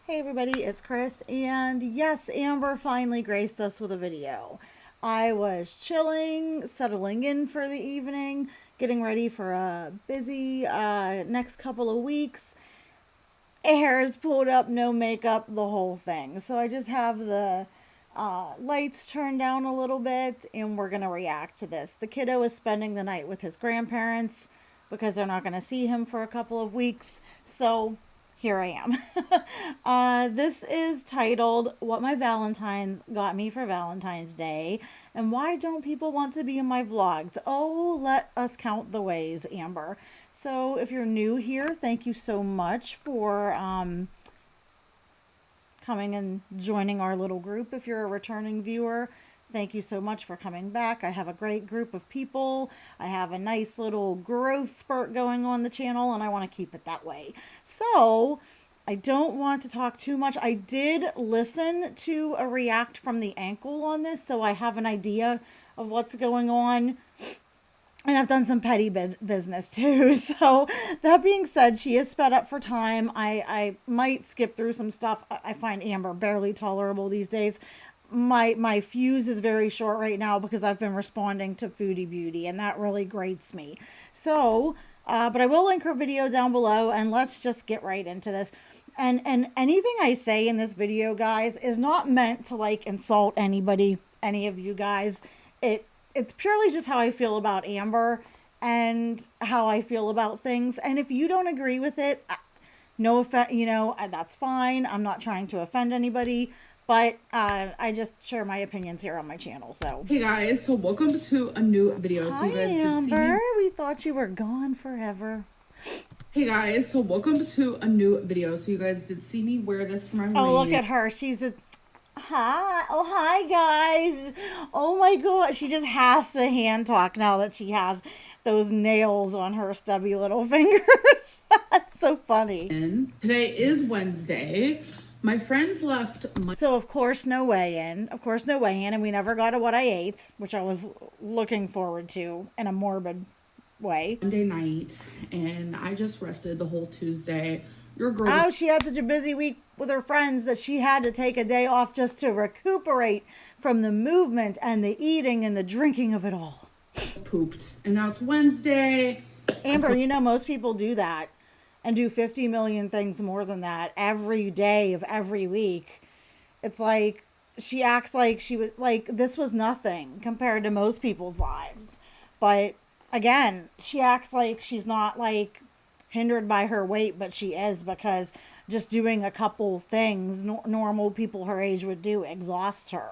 Hey everybody, it's Chris, and yes, Amber finally graced us with a video. I was chilling, settling in for the evening, getting ready for a busy next couple of weeks. Hair is pulled up, no makeup, the whole thing. So I just have the lights turned down a little bit, and we're going to react to this. The kiddo is spending the night with his grandparents because they're not going to see him for a couple of weeks. So here I am. This is titled What My Valentine's Got Me for Valentine's Day and Why Don't People Want to Be in My Vlogs? Oh, let us count the ways, Amber. So if you're new here, thank you so much for coming and joining our little group. If you're a returning viewer, thank you so much for coming back. I have a great group of people. I have a nice little growth spurt going on the channel, and I want to keep it that way. So I don't want to talk too much. I did listen to a react from the ankle on this, so I have an idea of what's going on. And I've done some petty business too. So that being said, she is sped up for time. I might skip through some stuff. I find Amber barely tolerable these days. My fuse is very short right now because I've been responding to Foodie Beauty, and that really grates me. So, but I will link her video down below, and let's just get right into this. And anything I say in this video, guys, is not meant to like insult anybody, any of you guys. It's purely just how I feel about Amber and how I feel about things. And if you don't agree with it, no offense, that's fine. I'm not trying to offend anybody, but I just share my opinions here on my channel. So hey guys, so welcome to a new video. Hi, so you guys Amber. did see me. We thought you were gone forever. Hey guys, so welcome to a new video. So you guys did see me wear this for my Oh, look at her. She's just hi. Oh, hi, guys. Oh, my God. She just has to hand talk now that she has those nails on her stubby little fingers. That's so funny. And today is Wednesday. My friends left So, of course, no weigh-in. Of course, no weigh-in. And we never got a what I ate, which I was looking forward to in a morbid way. Monday night, and I just rested the whole Tuesday. Your girl Oh, she had such a busy week with her friends that she had to take a day off just to recuperate from the movement and the eating and the drinking of it all. pooped, and now it's Wednesday. Amber, most people do that and do 50 million things more than that every day of every week. It's like she acts like she was like this was nothing compared to most people's lives. But again, she acts like she's not like hindered by her weight, but she is, because just doing a couple things normal people her age would do exhausts her.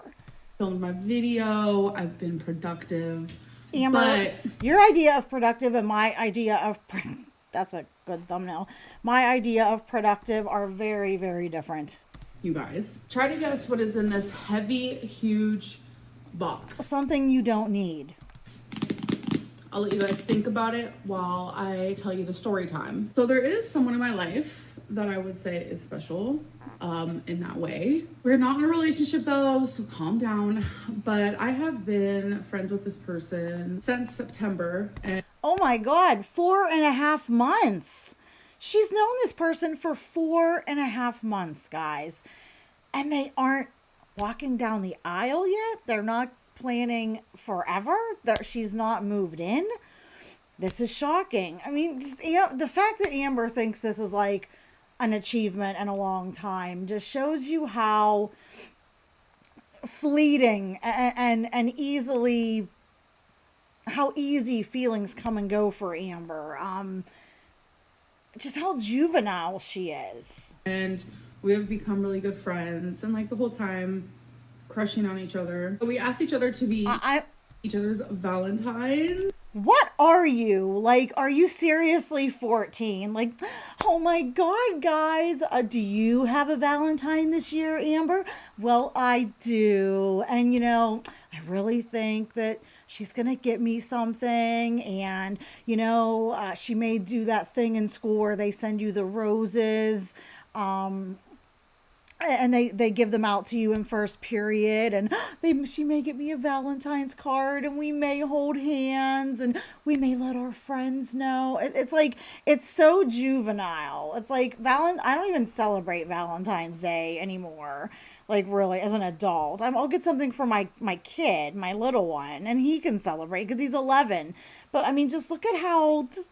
Filmed my video. I've been productive. Amber, but your idea of productive and my idea of that's a good thumbnail. My idea of productive are very, very different. you guys, try to guess what is in this heavy, huge box. Something you don't need. I'll let you guys think about it while I tell you the story time. So there is someone in my life that I would say is special in that way. We're not in a relationship though, so calm down. But I have been friends with this person since September. And Oh my God, 4.5 months. She's known this person for 4.5 months, guys. And they aren't walking down the aisle yet. They're not planning forever. She's not moved in. This is shocking. I mean, the fact that Amber thinks this is like an achievement in a long time just shows you how fleeting and easily how easy feelings come and go for Amber. Just how juvenile she is. and we have become really good friends, and like the whole time crushing on each other. We asked each other to be each other's Valentine. What are you? Like, are you seriously 14? Like, oh my God, guys. Do you have a Valentine this year, Amber? Well, I do. And, I really think that she's going to get me something. And, she may do that thing in school where they send you the roses. and they give them out to you in first period, and she may get me a Valentine's card, and we may hold hands, and we may let our friends know. It's like, it's so juvenile. It's like I don't even celebrate Valentine's Day anymore, like, really, as an adult. I'll get something for my kid, my little one, and he can celebrate because he's 11. But I mean, just look at how just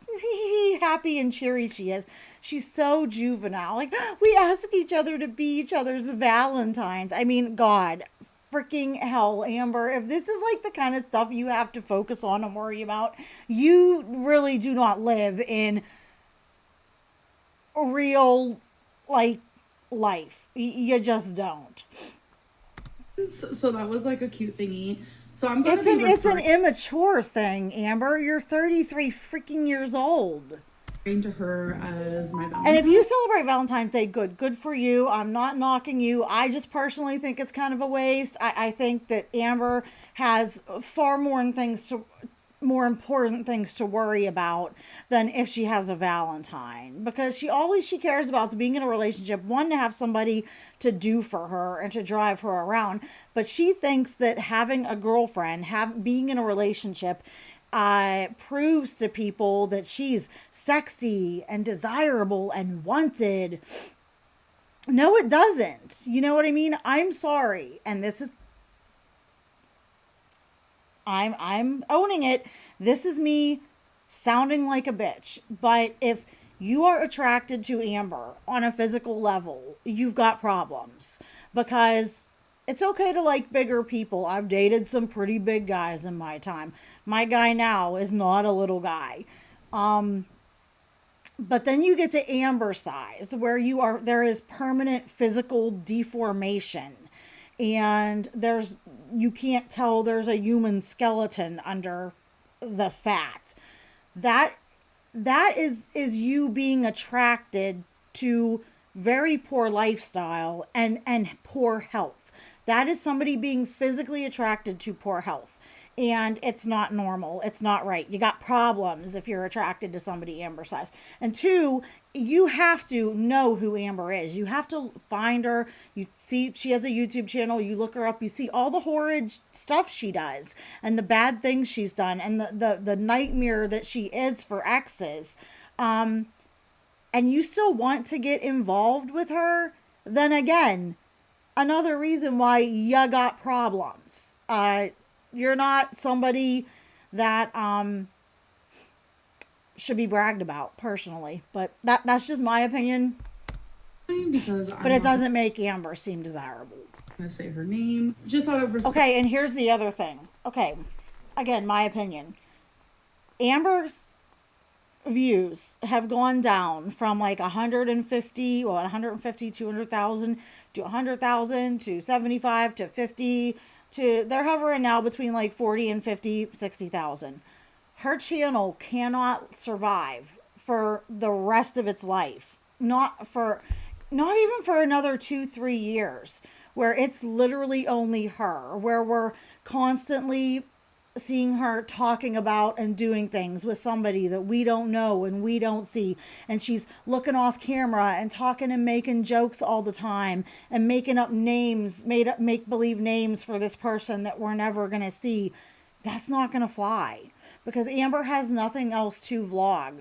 happy and cheery she is. She's so juvenile. Like, we ask each other to be each other's Valentines. I mean, God, freaking hell, Amber, if this is like the kind of stuff you have to focus on and worry about, you really do not live in real, like, life. You just don't. So that was like a cute thingy. So I'm gonna It's an immature thing, Amber. You're 33 freaking years old. to her as my Valentine. And if you celebrate Valentine's Day, good for you. I'm not knocking you. I just personally think it's kind of a waste. I think that Amber has far more important things to worry about than if she has a Valentine, because all she cares about is being in a relationship, one, to have somebody to do for her and to drive her around, but she thinks that having a girlfriend, being in a relationship, proves to people that she's sexy and desirable and wanted. No, it doesn't. You know what I mean? I'm sorry, and this is, I'm owning it. This is me sounding like a bitch. But if you are attracted to Amber on a physical level, you've got problems. Because it's okay to like bigger people. I've dated some pretty big guys in my time. My guy now is not a little guy. But then you get to Amber size, where there is permanent physical deformation. And you can't tell there's a human skeleton under the fat. That is you being attracted to very poor lifestyle and poor health. That is somebody being physically attracted to poor health. And it's not normal. It's not right. You got problems if you're attracted to somebody Amber size. And two, you have to know who Amber is. You have to find her. You see she has a YouTube channel. You look her up. You see all the horrid stuff she does and the bad things she's done and the nightmare that she is for exes. And you still want to get involved with her, then again, another reason why you got problems. You're not somebody that should be bragged about, personally. But that's just my opinion. But it doesn't make Amber seem desirable. I'm going to say her name just out of respect. Okay, and here's the other thing. Okay, again, my opinion. Amber's views have gone down from like 150, 200,000 to 100,000 to 75 to 50 to, they're hovering now between like 40 and 50, 60,000. Her channel cannot survive for the rest of its life. Not even for another 2-3 years, where it's literally only her, where we're constantly seeing her talking about and doing things with somebody that we don't know and we don't see, and she's looking off camera and talking and making jokes all the time and making up names, make believe names for this person that we're never gonna see. That's not gonna fly, because Amber has nothing else to vlog.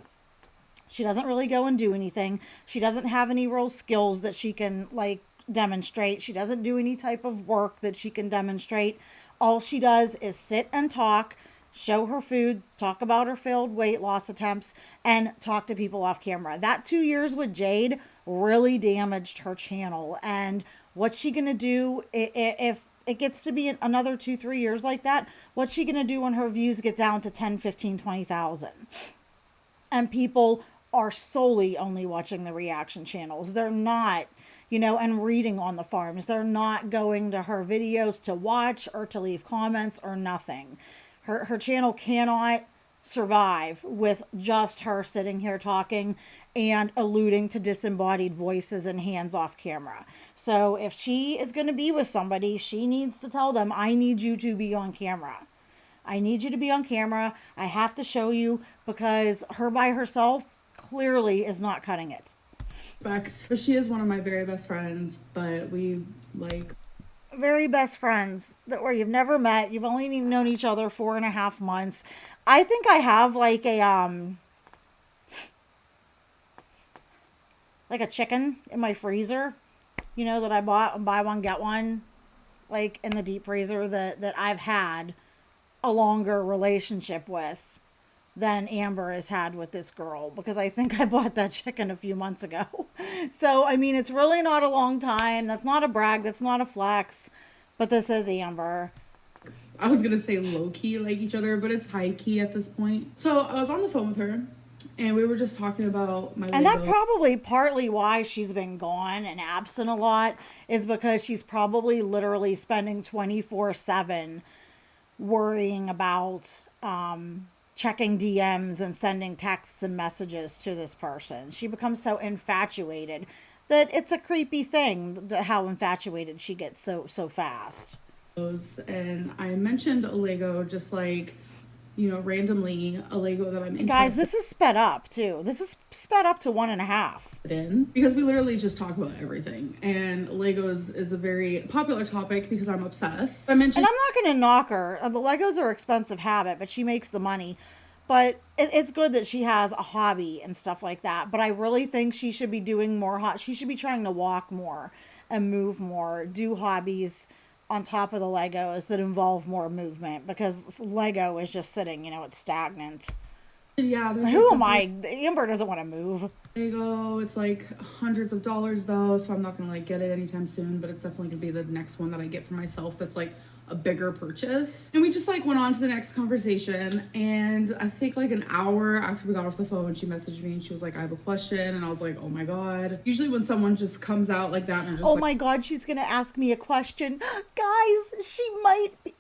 She doesn't really go and do anything. She doesn't have any real skills that she can like demonstrate. She doesn't do any type of work that she can demonstrate. All she does is sit and talk, show her food, talk about her failed weight loss attempts, and talk to people off camera. That 2 years with Jade really damaged her channel. And what's she going to do if it gets to be another 2-3 years like that? What's she going to do when her views get down to 10, 15, 20,000? And people are solely only watching the reaction channels. They're not, and reading on the forums. They're not going to her videos to watch or to leave comments or nothing. Her channel cannot survive with just her sitting here talking and alluding to disembodied voices and hands off camera. So if she is going to be with somebody, she needs to tell them, I need you to be on camera. I need you to be on camera. I have to show you, because her by herself clearly is not cutting it. Respect. But she is one of my very best friends, but we like Very best friends that where you've never met, you've only known each other 4.5 months. I think I have like a chicken in my freezer, that I bought, buy one get one, like in the deep freezer, that I've had a longer relationship with than Amber has had with this girl, because I think I bought that chicken a few months ago. So, I mean, it's really not a long time. That's not a brag. That's not a flex. But this is Amber. I was gonna say low key like each other, but it's high key at this point. So I was on the phone with her and we were just talking about my And Lego. that probably partly why she's been gone and absent a lot is because she's probably literally spending 24/7 worrying about checking DMs and sending texts and messages to this person. She becomes so infatuated that it's a creepy thing how infatuated she gets so fast. And I mentioned a Lego just like, randomly a Lego that I'm interested Guys, this is sped up too. This is sped up to 1.5. in because we literally just talk about everything. And Legos is a very popular topic because I'm obsessed. I mentioned, And I'm not going to knock her. The Legos are expensive habit, but she makes the money. But it's good that she has a hobby and stuff like that. But I really think she should be doing more. She should be trying to walk more and move more, do hobbies on top of the Legos that involve more movement, because Lego is just sitting, it's stagnant. yeah, there's Who like am this I? Amber doesn't want to move. Lego. It's like hundreds of dollars though, so I'm not gonna like get it anytime soon, but it's definitely gonna be the next one that I get for myself that's like a bigger purchase. And we just like went on to the next conversation, and I think like an hour after we got off the phone, she messaged me and she was like, I have a question. And I was like, oh my god. Usually when someone just comes out like that and just Oh my god, she's gonna ask me a question. Guys,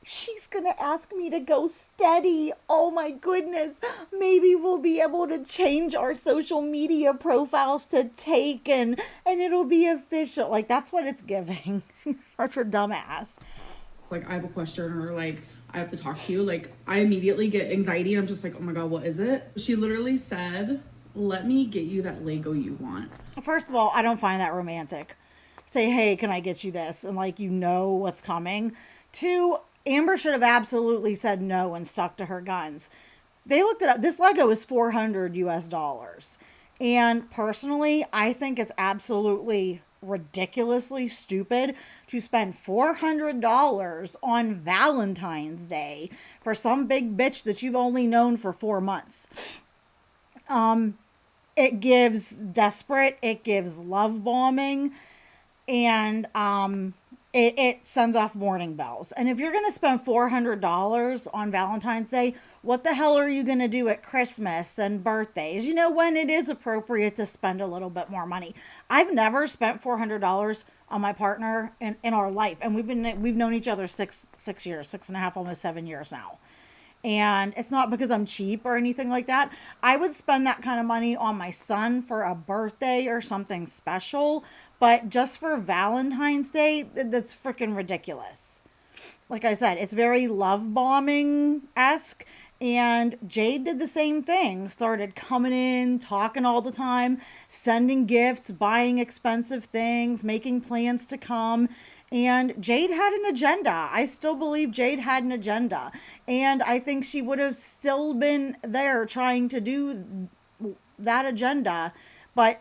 she's gonna ask me to go steady. Oh my goodness. Maybe we'll be able to change our social media profiles to Taken and it'll be official. Like, that's what it's giving. Such a dumbass. like, I have a question, or like, I have to talk to you. Like, I immediately get anxiety and I'm just like, oh my god, what is it? She literally said, let me get you that Lego you want. First of all, I don't find that romantic. Say, hey, can I get you this? And like, what's coming. Two, Amber should have absolutely said no and stuck to her guns. They looked it up. This Lego is $400 US. And personally, I think it's absolutely ridiculously stupid to spend $400 on Valentine's Day for some big bitch that you've only known for 4 months. It gives desperate, it gives love bombing, and it sends off warning bells. And if you're going to spend $400 on Valentine's Day, what the hell are you going to do at Christmas and birthdays? When it is appropriate to spend a little bit more money. I've never spent $400 on my partner in our life. And we've known each other 6 years, 6.5, almost 7 years now. And it's not because I'm cheap or anything like that. I would spend that kind of money on my son for a birthday or something special. But just for Valentine's Day, that's freaking ridiculous. Like I said, it's very love bombing-esque. And Jade did the same thing. Started coming in, talking all the time, sending gifts, buying expensive things, making plans to come. And Jade had an agenda. I still believe Jade had an agenda. And I think she would have still been there trying to do that agenda. But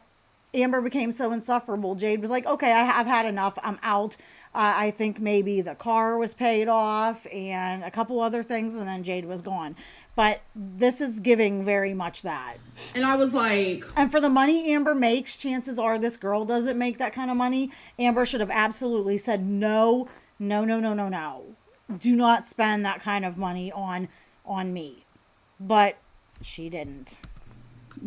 Amber became so insufferable. Jade was like, okay, I've had enough. I'm out. I think maybe the car was paid off and a couple other things, and then Jade was gone. But this is giving very much that. And I was like... And for the money Amber makes, chances are this girl doesn't make that kind of money. Amber should have absolutely said, no. Do not spend that kind of money on me. But she didn't.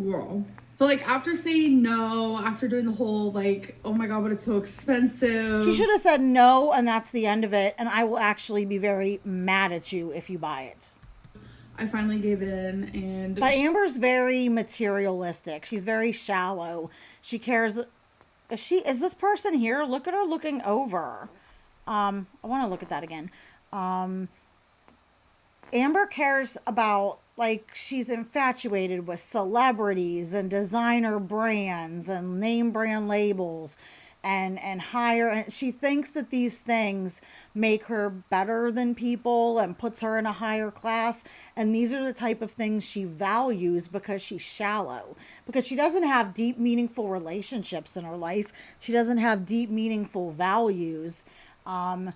Girl. So, like, after saying no, after doing the whole, like, oh my god, but it's so expensive. She should have said no, and that's the end of it. And I will actually be very mad at you if you buy it. I finally gave in, and... But Amber's very materialistic. She's very shallow. She cares... Is this person here? Look at her looking over. I want to look at that again. Amber cares about like she's infatuated with celebrities and designer brands and name brand labels and higher, and she thinks that these things make her better than people and puts her in a higher class, and these are the type of things she values because she's shallow, because she doesn't have deep meaningful relationships in her life, she doesn't have deep meaningful values. And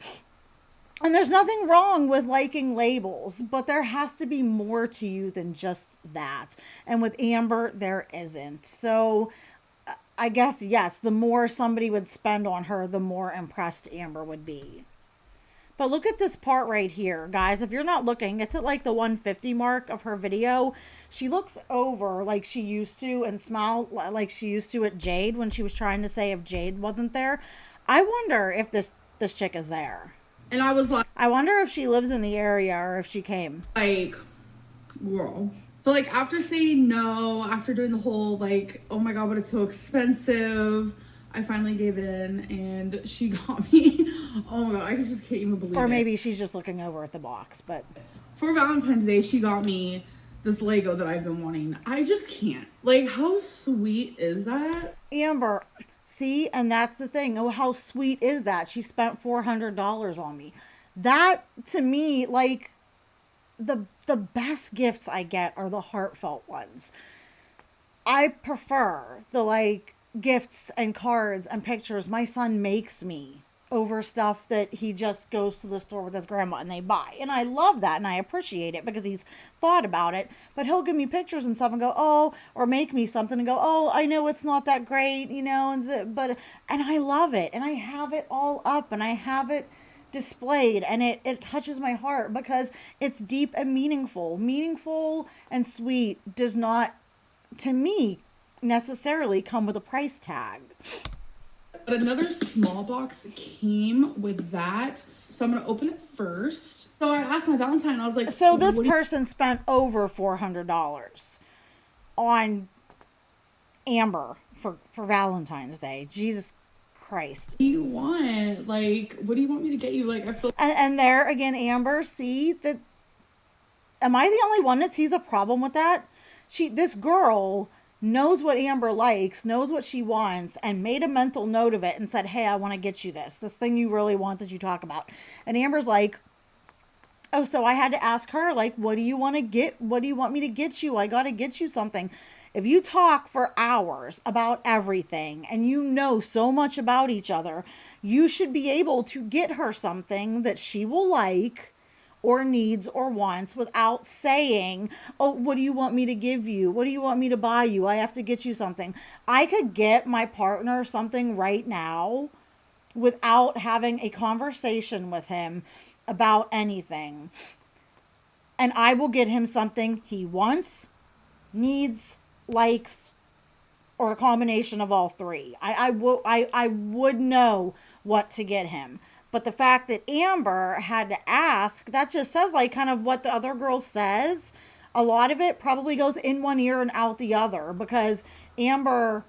there's nothing wrong with liking labels, but there has to be more to you than just that. And with Amber, there isn't. So I guess, yes, the more somebody would spend on her, the more impressed Amber would be. But look at this part right here, guys. If you're not looking, it's at like the 150 mark of her video. She looks over like she used to and smile like she used to at Jade when she was trying to say if Jade wasn't there. I wonder if this chick is there. And I was like, I wonder if she lives in the area or if she came. Like, girl. So like after saying no, after doing the whole like, oh my god, but it's so expensive, I finally gave in and she got me, oh my god, I just can't even believe it. Or maybe she's just looking over at the box, but for Valentine's Day, she got me this Lego that I've been wanting. I just can't. Like, how sweet is that? Amber, see, and that's the thing. Oh, how sweet is that? She spent $400 on me. That, to me, like, the best gifts I get are the heartfelt ones. I prefer the, like, gifts and cards and pictures my son makes me over stuff that he just goes to the store with his grandma and they buy. And I love that and I appreciate it because he's thought about it. But he'll give me pictures and stuff and go, oh, or make me something and go, oh, I know it's not that great, you know, and I love it. And I have it all up and I have it displayed and it touches my heart because it's deep and meaningful. Meaningful and sweet does not, to me, necessarily come with a price tag. But another small box came with that. So I'm going to open it first. So I asked my Valentine, I was like... So this person spent over $400 on Amber for Valentine's Day. Jesus Christ. What do you want? Like, what do you want me to get you? Like, I feel... And there again, Amber, see that... Am I the only one that sees a problem with that? This girl knows what Amber likes, knows what she wants, and made a mental note of it and said, hey, I want to get you this thing you really want that you talk about. And Amber's like, oh, so I had to ask her, like, what do you want to get? What do you want me to get you? I got to get you something. If you talk for hours about everything and you know so much about each other, you should be able to get her something that she will like or needs or wants without saying, oh, what do you want me to give you? What do you want me to buy you? I have to get you something. I could get my partner something right now without having a conversation with him about anything. And I will get him something he wants, needs, likes, or a combination of all three. I would know what to get him. But the fact that Amber had to ask, that just says like kind of what the other girl says. A lot of it probably goes in one ear and out the other because Amber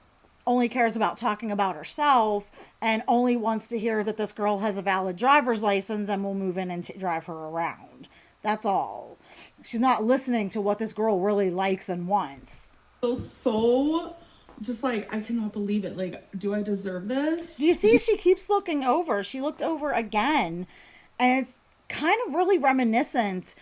only cares about talking about herself and only wants to hear that this girl has a valid driver's license and will move in and drive her around. That's all. She's not listening to what this girl really likes and wants. So just like, I cannot believe it. Like, do I deserve this? Do you see she keeps looking over? She looked over again. And it's kind of really reminiscent.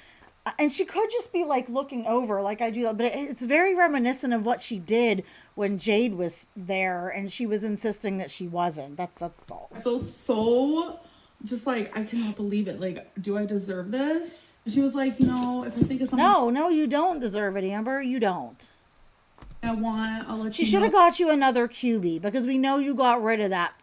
And she could just be like looking over like I do. But it's very reminiscent of what she did when Jade was there. And she was insisting that she wasn't. That's all. I feel so just like, I cannot believe it. Like, do I deserve this? She was like, you know, if I think of something. No, you don't deserve it, Amber. You don't. I'll let you know. She should have got you another QB because we know you got rid of that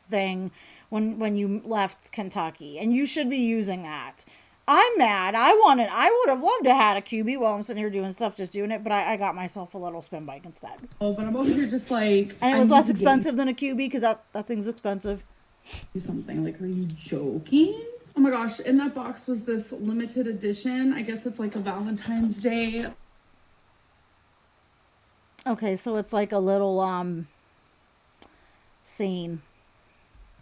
thing when you left Kentucky, and you should be using that. I'm mad. I would have loved to have had a QB while I'm sitting here doing stuff, just doing it, but I got myself a little spin bike instead. Oh, but I'm over here just like... And it was less expensive than a QB because that thing's expensive. Do something. Like, are you joking? Oh my gosh, in that box was this limited edition. I guess it's like a Valentine's Day. Okay, so it's like a little scene.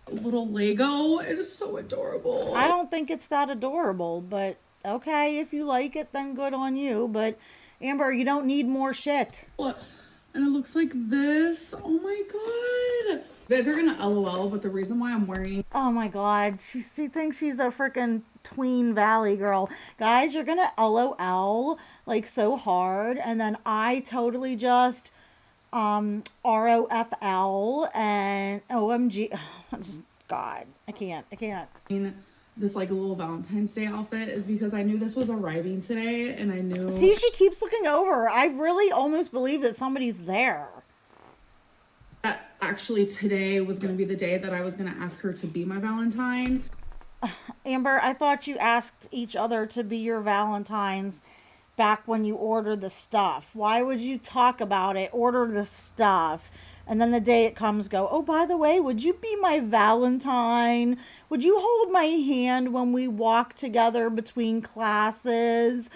A little Lego. It is so adorable. I don't think it's that adorable, but okay, if you like it, then good on you. But Amber, you don't need more shit. Look, and it looks like this. Oh my god. You guys are gonna LOL, but the reason why I'm wearing... Oh my god, she thinks she's a freaking tween valley girl. Guys, you're gonna LOL like so hard, and then I totally just ROFL and OMG. Just God, I can't. This like little Valentine's Day outfit is because I knew this was arriving today, and I knew... See, she keeps looking over. I really almost believe that somebody's there. That actually today was going to be the day that I was going to ask her to be my Valentine. Amber, I thought you asked each other to be your Valentines back when you ordered the stuff. Why would you talk about it, order the stuff, and then the day it comes go, oh, by the way, would you be my Valentine? Would you hold my hand when we walk together between classes?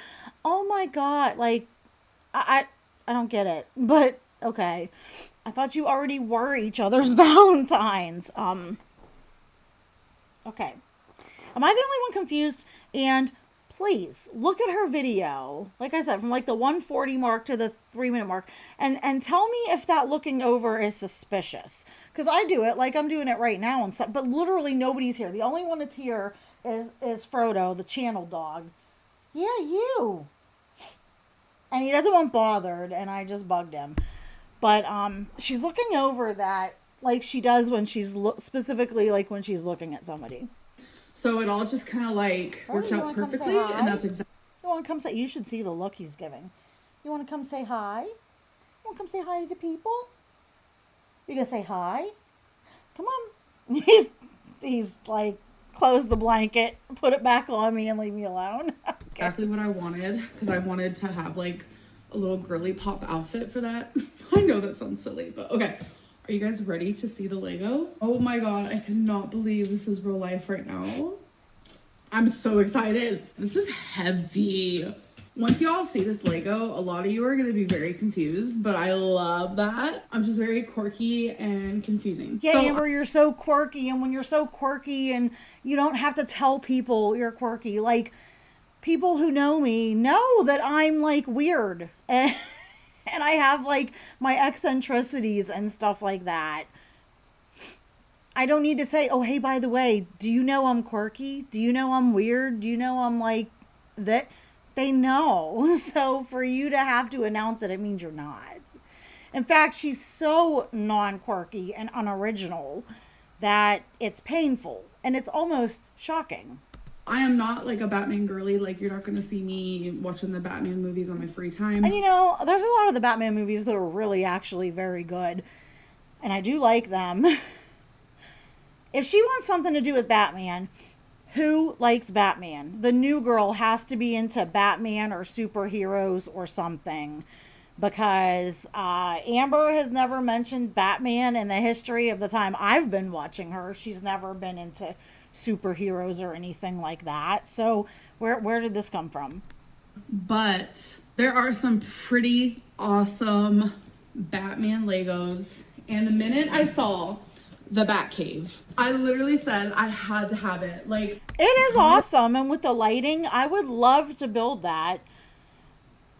Oh my God. Like, I don't get it, but okay. I thought you already were each other's Valentines. Okay. Am I the only one confused? And please look at her video, like I said, from like the 1:40 mark to the 3-minute mark, and tell me if that looking over is suspicious. Because I do it like I'm doing it right now and stuff, but literally nobody's here. The only one that's here is Frodo, the channel dog. Yeah, you. And he doesn't want bothered, and I just bugged him. But she's looking over that like she does when she's specifically like when she's looking at somebody. So it all just kind of like works out perfectly, and that's exactly... You want to come say... You should see the look he's giving. You want to come say hi? You want to come say hi to people? You gonna say hi? Come on. He's like, close the blanket, put it back on me, and leave me alone. Okay. Exactly what I wanted, because I wanted to have like a little girly pop outfit for that. I know that sounds silly, but okay. Are you guys ready to see the Lego? Oh my god, I cannot believe this is real life right now. I'm so excited. This is heavy. Once y'all see this Lego, a lot of you are gonna be very confused, but I love that. I'm just very quirky and confusing. Yeah, so, Amber, you're so quirky, and when you're so quirky and you don't have to tell people you're quirky, like, people who know me know that I'm like weird. And I have like my eccentricities and stuff like that. I don't need to say, oh, hey, by the way, do you know I'm quirky? Do you know I'm weird? Do you know I'm like that? They know. So for you to have to announce it, it means you're not. In fact, she's so non-quirky and unoriginal that it's painful and it's almost shocking. I am not like a Batman girly. Like, you're not going to see me watching the Batman movies on my free time. And you know, there's a lot of the Batman movies that are really actually very good. And I do like them. If she wants something to do with Batman, who likes Batman? The new girl has to be into Batman or superheroes or something. Because Amber has never mentioned Batman in the history of the time I've been watching her. She's never been into superheroes or anything like that. So where did this come from? But there are some pretty awesome Batman Legos, and the minute I saw the Batcave, I literally said I had to have it. Like, it is awesome, and with the lighting, I would love to build that,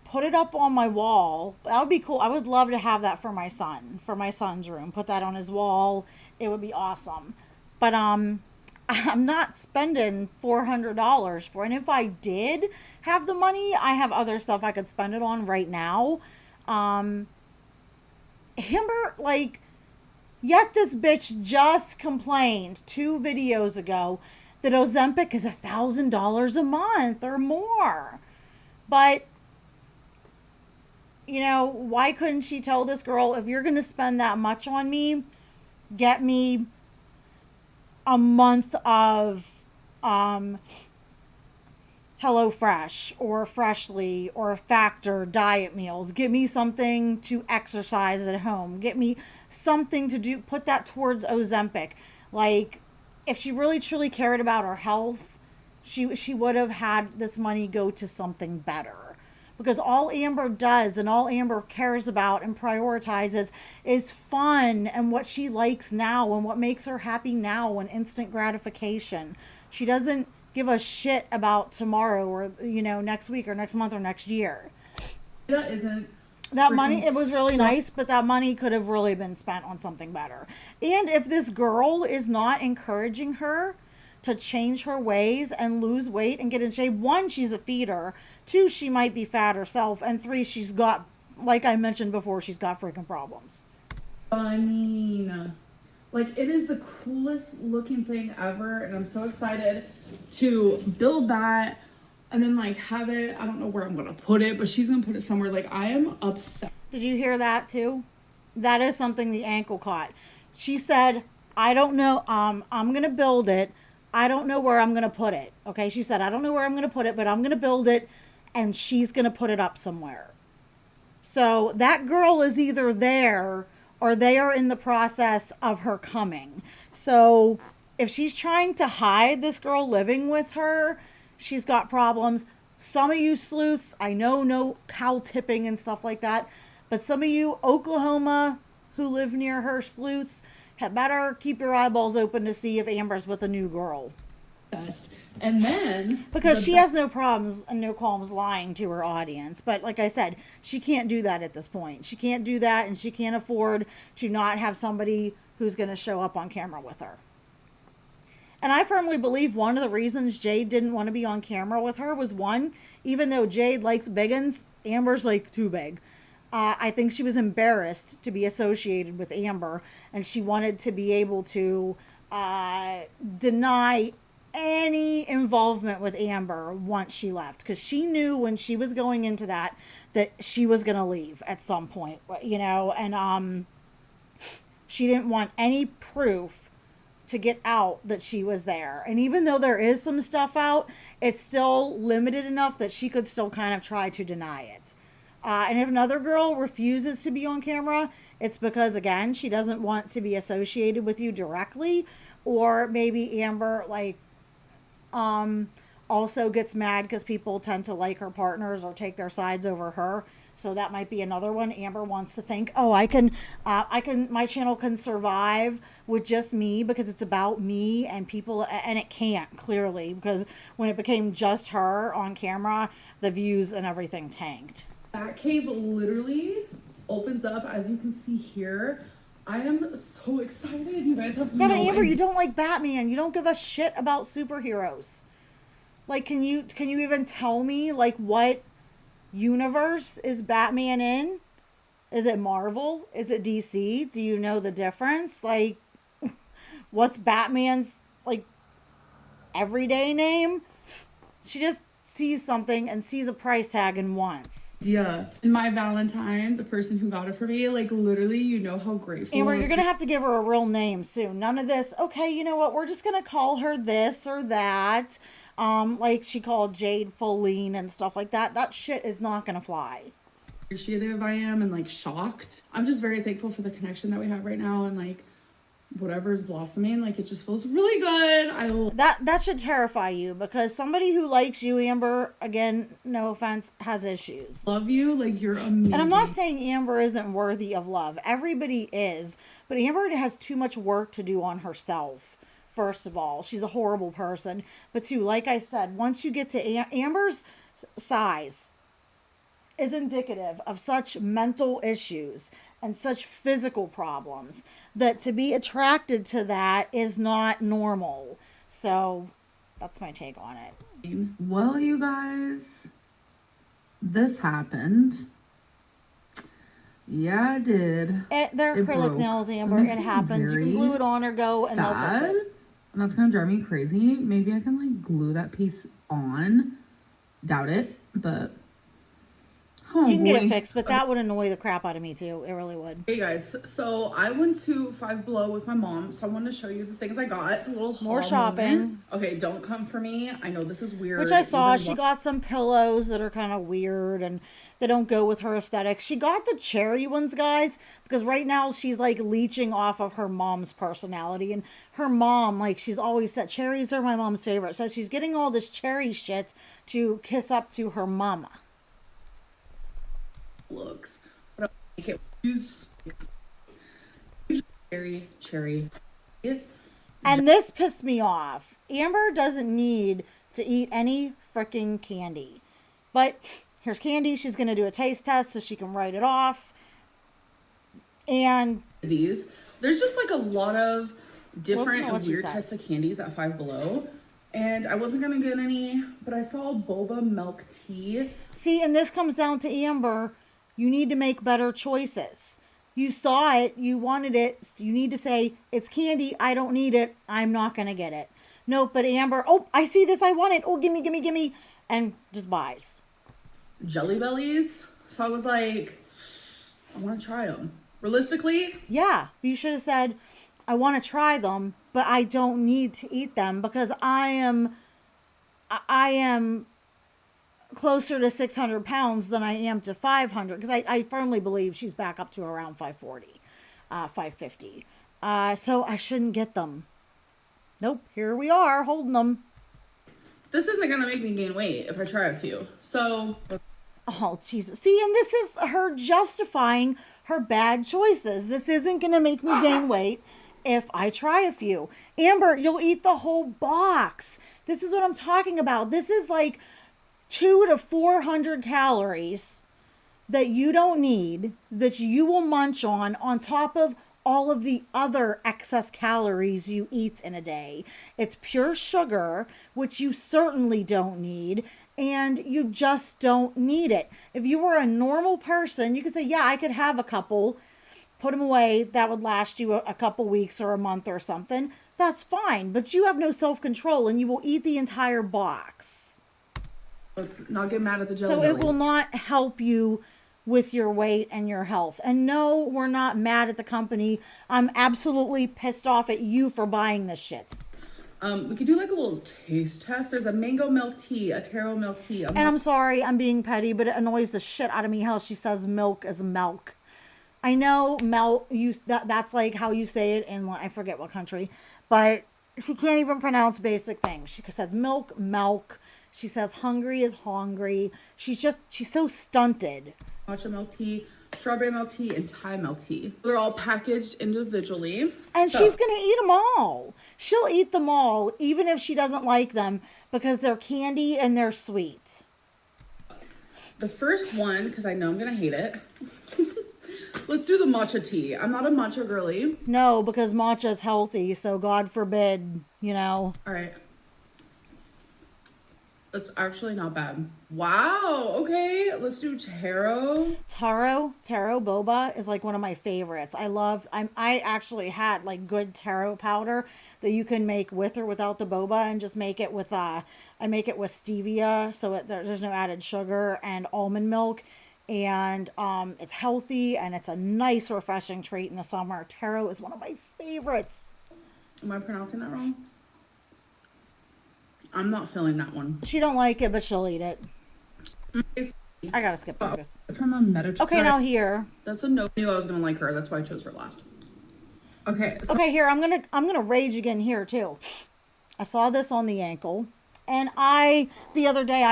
put it up on my wall. That would be cool. I would love to have that for my son's room. Put that on his wall. It would be awesome. But I'm not spending $400 for it. And if I did have the money, I have other stuff I could spend it on right now. Amber, like, yet this bitch just complained 2 videos ago that Ozempic is $1,000 a month or more. But, you know, why couldn't she tell this girl, if you're going to spend that much on me, get me a month of HelloFresh or Freshly or Factor diet meals. Get me something to exercise at home. Get me something to do. Put that towards Ozempic. Like, if she really truly cared about her health, she would have had this money go to something better. Because all Amber does and all Amber cares about and prioritizes is fun and what she likes now and what makes her happy now and instant gratification. She doesn't give a shit about tomorrow or, you know, next week or next month or next year. That isn't That freaking money, it was really so. nice, but that money could have really been spent on something better. And if this girl is not encouraging her to change her ways and lose weight and get in shape, one, she's a feeder. Two, she might be fat herself. And three, she's got, like I mentioned before, she's got freaking problems. Funny. Like, it is the coolest looking thing ever, and I'm so excited to build that and then like have it. I don't know where I'm gonna put it, but she's gonna put it somewhere. Like, I am upset. Did you hear that too? That is something the ankle caught. She said, I don't know, I'm gonna build it. I don't know where I'm gonna put it. Okay, she said, I don't know where I'm gonna put it, but I'm gonna build it and she's gonna put it up somewhere. So that girl is either there or they are in the process of her coming. So if she's trying to hide this girl living with her, she's got problems. Some of you sleuths, I know no cow tipping and stuff like that, but some of you Oklahoma who live near her sleuths had better keep your eyeballs open to see if Amber's with a new girl. And then Because she has no problems and no qualms lying to her audience. But like I said, she can't do that at this point. She can't do that, and she can't afford to not have somebody who's going to show up on camera with her. And I firmly believe one of the reasons Jade didn't want to be on camera with her was, one, even though Jade likes big uns, Amber's like too big. I think she was embarrassed to be associated with Amber, and she wanted to be able to deny any involvement with Amber once she left, because she knew when she was going into that she was going to leave at some point, you know, and she didn't want any proof to get out that she was there. And even though there is some stuff out, it's still limited enough that she could still kind of try to deny it. And if another girl refuses to be on camera, it's because, again, she doesn't want to be associated with you directly, or maybe Amber, like, also gets mad because people tend to like her partners or take their sides over her. So that might be another one. Amber wants to think, oh, my channel can survive with just me because it's about me and people, and it can't, clearly, because when it became just her on camera, the views and everything tanked. That cave literally opens up, as you can see here. I am so excited. You guys have Yeah, no but Amber, idea. you don't like Batman. You don't give a shit about superheroes. Like, can you even tell me, like, what universe is Batman in? Is it Marvel? Is it DC? Do you know the difference? Like, what's Batman's, like, everyday name? She just sees something and sees a price tag and wants. Yeah. And my Valentine, the person who got it for me, like, literally, you know how grateful. Amber, you're gonna have to give her a real name soon. None of this, okay, you know what, we're just gonna call her this or that. Like she called Jade Foline and stuff like that. That shit is not gonna fly. Appreciative I am, and like shocked. I'm just very thankful for the connection that we have right now, and like whatever's blossoming, like it just feels really good. That should terrify you, because somebody who likes you, Amber, again, no offense, has issues. Love you, like you're amazing. And I'm not saying Amber isn't worthy of love. Everybody is, but Amber has too much work to do on herself. First of all, she's a horrible person. But two, like I said, once you get to Amber's size is indicative of such mental issues and such physical problems that to be attracted to that is not normal. So that's my take on it. Well, you guys, this happened. Yeah, it did. They're It acrylic broke. nails, Amber. It makes It me happens. You can very glue it on or go, and they'll fix sad. it. And that's gonna drive me crazy. Maybe I can like glue that piece on. Doubt it, but oh You can boy. get it fixed, but that would annoy the crap out of me too. It really would. Hey guys, so I went to Five Below with my mom, so I wanted to show you the things I got. It's a little More haul shopping. moment. Okay, don't come for me. I know this is weird. Which I saw. Even She got some pillows that are kind of weird and they don't go with her aesthetic. She got the cherry ones, guys, because right now she's like leeching off of her mom's personality. And her mom, like, she's always said, cherries are my mom's favorite. So she's getting all this cherry shit to kiss up to her mama. looks. But I make it use cherry. And this pissed me off. Amber doesn't need to eat any freaking candy. But here's Candy. She's going to do a taste test so she can write it off. And there's just like a lot of different and weird says. types of candies at Five Below. And I wasn't going to get any, but I saw boba milk tea. See, and this comes down to Amber. You need to make better choices. You saw it, you wanted it, so you need to say, it's candy, I don't need it, I'm not going to get it. Nope, but Amber, oh, I see this, I want it, oh, gimme, and just buys. Jelly Bellies. So I was like, I want to try them. Realistically? Yeah, you should have said, I want to try them, but I don't need to eat them because I am closer to 600 pounds than I am to 500 because I firmly believe she's back up to around 540, 550. So I shouldn't get them. Nope, here we are holding them. This isn't going to make me gain weight if I try a few. So... Oh, Jesus. See, and this is her justifying her bad choices. This isn't going to make me gain weight if I try a few. Amber, you'll eat the whole box. This is what I'm talking about. This is like 200 to 400 calories that you don't need, that you will munch on top of all of the other excess calories you eat in a day. It's pure sugar, which you certainly don't need, and you just don't need it. If you were a normal person, you could say, yeah, I could have a couple, put them away. That would last you a couple weeks or a month or something. That's fine, but you have no self-control and you will eat the entire box. Let's not get mad at the Jelly So Bellies. it will not help you with your weight and your health. And no, we're not mad at the company. I'm absolutely pissed off at you for buying this shit. We could do like a little taste test. There's a mango milk tea, a taro milk tea. And I'm sorry, I'm being petty, but it annoys the shit out of me how she says milk is milk. I know that's like how you say it in, I forget what country, but she can't even pronounce basic things. She says milk. She says hungry is hungry. She's so stunted. Matcha milk tea, strawberry milk tea, and Thai milk tea. They're all packaged individually. And she's going to eat them all. She'll eat them all, even if she doesn't like them, because they're candy and they're sweet. The first one, because I know I'm going to hate it. Let's do the matcha tea. I'm not a matcha girly. No, because matcha is healthy, so God forbid, All right. That's actually not bad. Wow. Okay. Let's do taro. Taro boba is like one of my favorites. I actually had like good taro powder that you can make with or without the boba, and just make it with I make it with stevia, so there's no added sugar, and almond milk, and it's healthy and it's a nice refreshing treat in the summer. Taro is one of my favorites. Am I pronouncing that wrong? I'm not feeling that one. She don't like it, but she'll eat it. I gotta skip this. From a Mediterranean. Okay, now here. That's a no. I knew I was gonna like her. That's why I chose her last. Okay. So Okay, here, I'm gonna rage again here too. I saw this on the ankle, and the other day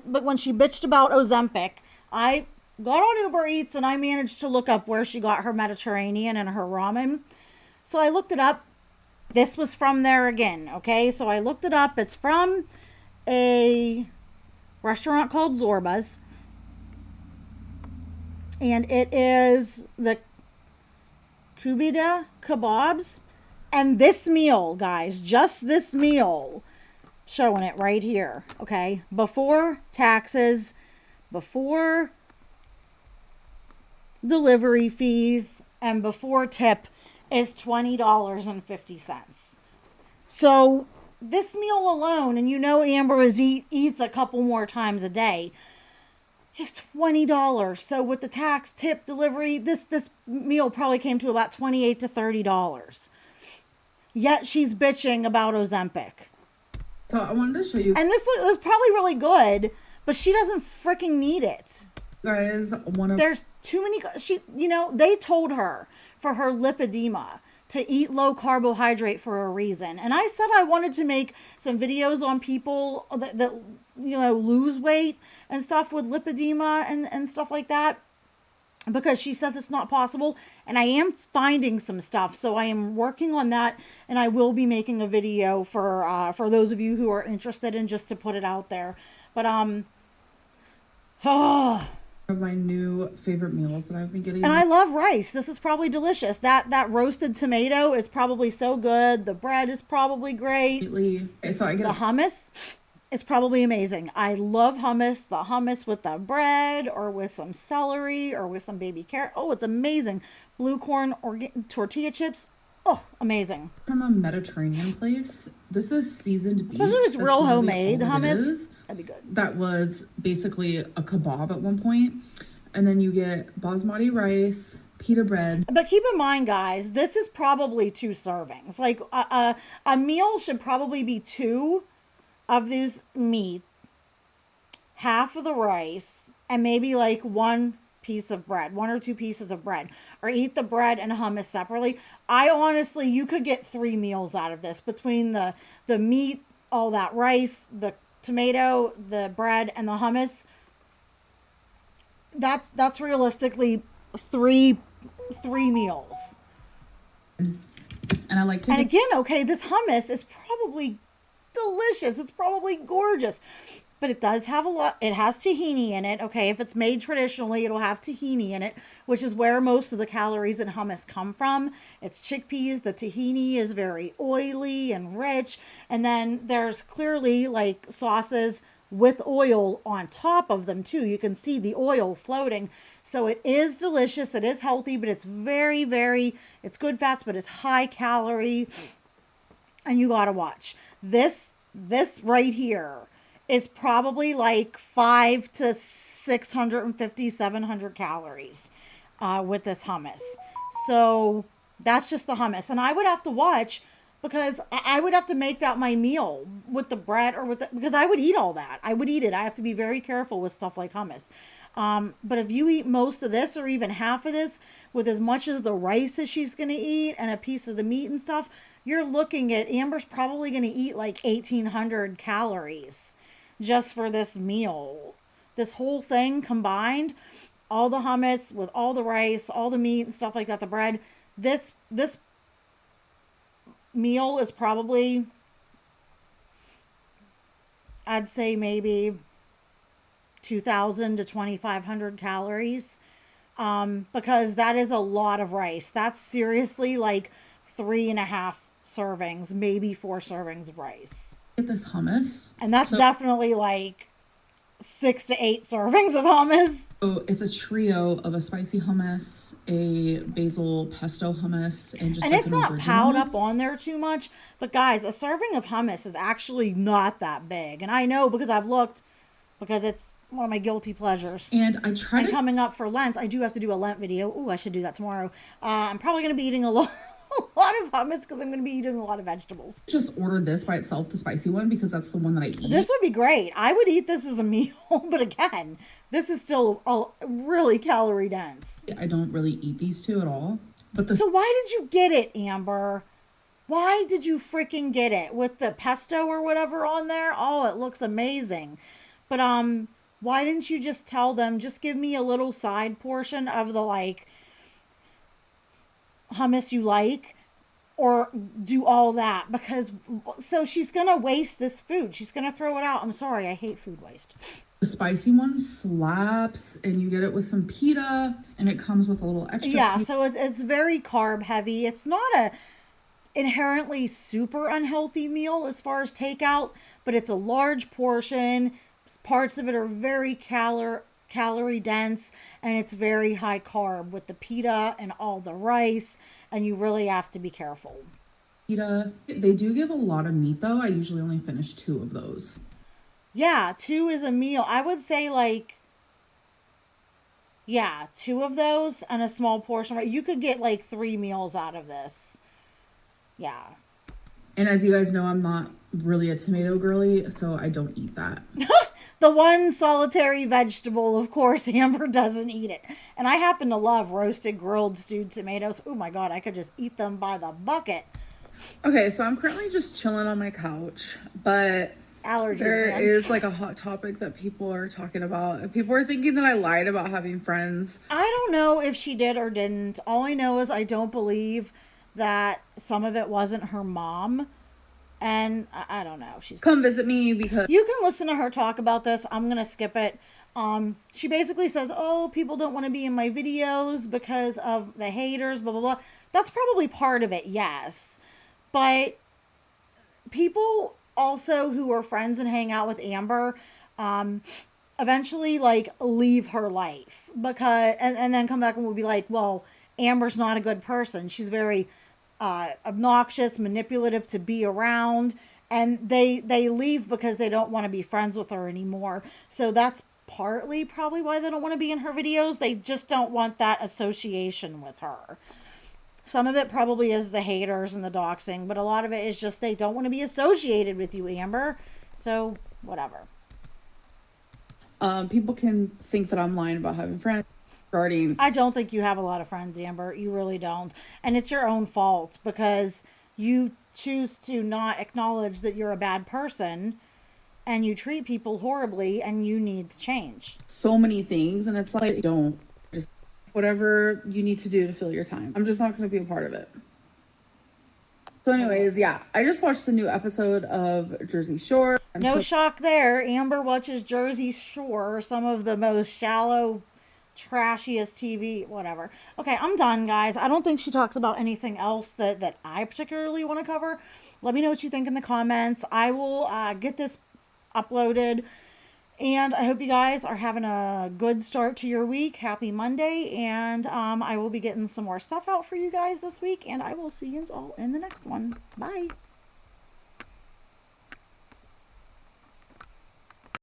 but when she bitched about Ozempic, I got on Uber Eats and I managed to look up where she got her Mediterranean and her ramen. So I looked it up. This was from there again, okay? So I looked it up. It's from a restaurant called Zorba's. And it is the Kubida kebabs. And this meal, guys, just this meal, showing it right here, okay? Before taxes, before delivery fees, and before tip, is $20.50. So this meal alone, and Amber eats a couple more times a day, is $20. So with the tax, tip, delivery, this meal probably came to about $28 to $30. Yet she's bitching about Ozempic. So I wanted to show you And this is probably really good, but she doesn't freaking need it. guys one of There's too many. They told her for her lipedema to eat low carbohydrate for a reason. And I said I wanted to make some videos on people that lose weight and stuff with lipedema and stuff like that. because she says it's not possible, and I am finding some stuff, so I am working on that, and I will be making a video for those of you who are interested in, just to put it out there. But oh, Of my new favorite meals that I've been getting. and I love rice. This is probably delicious. That roasted tomato is probably so good. The bread is probably great. lately. So I get The hummus is probably amazing. I love hummus. The hummus with the bread, or with some celery, or with some baby carrot. Oh, it's amazing. Blue corn or tortilla chips. Oh, amazing. from a Mediterranean place. This is seasoned beef. Especially if it's That's real literally homemade all it hummus. is. That'd be good. That was basically a kebab at one point. And then you get basmati rice, pita bread. But keep in mind, guys, this is probably 2 servings. Like a meal should probably be 2 of these meat, half of the rice, and maybe like 1 piece of bread, 1 or 2 pieces of bread, or eat the bread and hummus separately. I honestly, you could get 3 meals out of this between the meat, all that rice, the tomato, the bread, and the hummus. That's realistically three meals. And I like to And get again, okay, this hummus is probably delicious. It's probably gorgeous. But it does have a lot. It has tahini in it. Okay, if it's made traditionally, it'll have tahini in it, which is where most of the calories in hummus come from. It's chickpeas. The tahini is very oily and rich. And then there's clearly like sauces with oil on top of them too. You can see the oil floating. So it is delicious. It is healthy, but it's very, very, it's good fats, but it's high calorie. And you gotta watch. This right here is probably like 5 to 650, 700 calories with this hummus. So that's just the hummus. And I would have to watch, because I would have to make that my meal with the bread, or with because I would eat all that. I would eat it. I have to be very careful with stuff like hummus. But if you eat most of this, or even half of this, with as much as the rice as she's going to eat and a piece of the meat and stuff, you're looking at, Amber's probably going to eat like 1,800 calories just for this meal. This whole thing combined, all the hummus with all the rice, all the meat and stuff like that, the bread, this meal is probably, I'd say maybe 2,000 to 2,500 calories, because that is a lot of rice. That's seriously like 3.5 servings, maybe 4 servings of rice. get this hummus. And that's definitely like 6 to 8 servings of hummus. So it's a trio of a spicy hummus, a basil pesto hummus, and just And like it's an not original. piled up on there too much. But guys, a serving of hummus is actually not that big. And I know because I've looked, because it's one of my guilty pleasures. And I tried And it. coming up for Lent, I do have to do a Lent video. Ooh, I should do that tomorrow. I'm probably going to be eating a lot of hummus, because I'm going to be eating a lot of vegetables. Just ordered this by itself, the spicy one, because that's the one that I eat. This would be great. I would eat this as a meal, but again, this is still really calorie dense. I don't really eat these two at all. But the So why did you get it, Amber? Why did you freaking get it with the pesto or whatever on there? Oh, it looks amazing. But why didn't you just tell them, just give me a little side portion of the like hummus you like, or do all that? Because so she's gonna waste this food. She's gonna throw it out. I'm sorry, I hate food waste. spicy one slaps, and you get it with some pita, and it comes with a little extra. Yeah, pita. so it's very carb heavy. It's not a inherently super unhealthy meal as far as takeout, but it's a large portion. Parts of it are very calorie dense, and it's very high carb with the pita and all the rice, and you really have to be careful. Pita. They do give a lot of meat though. I usually only finish 2 of those. Yeah, 2 is a meal. I would say like, yeah, 2 of those and a small portion. Right? You could get like 3 meals out of this. Yeah. And as you guys know, I'm not really a tomato girly, so I don't eat that. The one solitary vegetable, of course, Amber doesn't eat it. And I happen to love roasted, grilled, stewed tomatoes. Oh my God, I could just eat them by the bucket. Okay, so I'm currently just chilling on my couch, but Allergies, There man. is like a hot topic that people are talking about. People are thinking that I lied about having friends. I don't know if she did or didn't. All I know is I don't believe that some of it wasn't her mom. And I don't know. Come visit me because You can listen to her talk about this. I'm going to skip it. She basically says, oh, people don't want to be in my videos because of the haters, blah, blah, blah. That's probably part of it, yes. But people also who are friends and hang out with Amber, eventually like leave her life because, and then come back and will be like, well, Amber's not a good person. She's very obnoxious, manipulative to be around, and they leave because they don't want to be friends with her anymore. So that's partly probably why they don't want to be in her videos. They just don't want that association with her. Some of it probably is the haters and the doxing, but a lot of it is just they don't want to be associated with you, Amber. So whatever. people can think that I'm lying about having friends regarding. I don't think you have a lot of friends, Amber. You really don't. And it's your own fault because you choose to not acknowledge that you're a bad person and you treat people horribly and you need to change. So many things, and it's like, don't just whatever you need to do to fill your time. I'm just not going to be a part of it. So anyways, yeah, I just watched the new episode of Jersey Shore. No shock there. Amber watches Jersey Shore, some of the most shallow, trashiest TV, whatever. Okay, I'm done, guys. I don't think she talks about anything else that I particularly want to cover. Let me know what you think in the comments. I will get this uploaded. And I hope you guys are having a good start to your week. Happy Monday. And I will be getting some more stuff out for you guys this week. And I will see you all in the next one. Bye.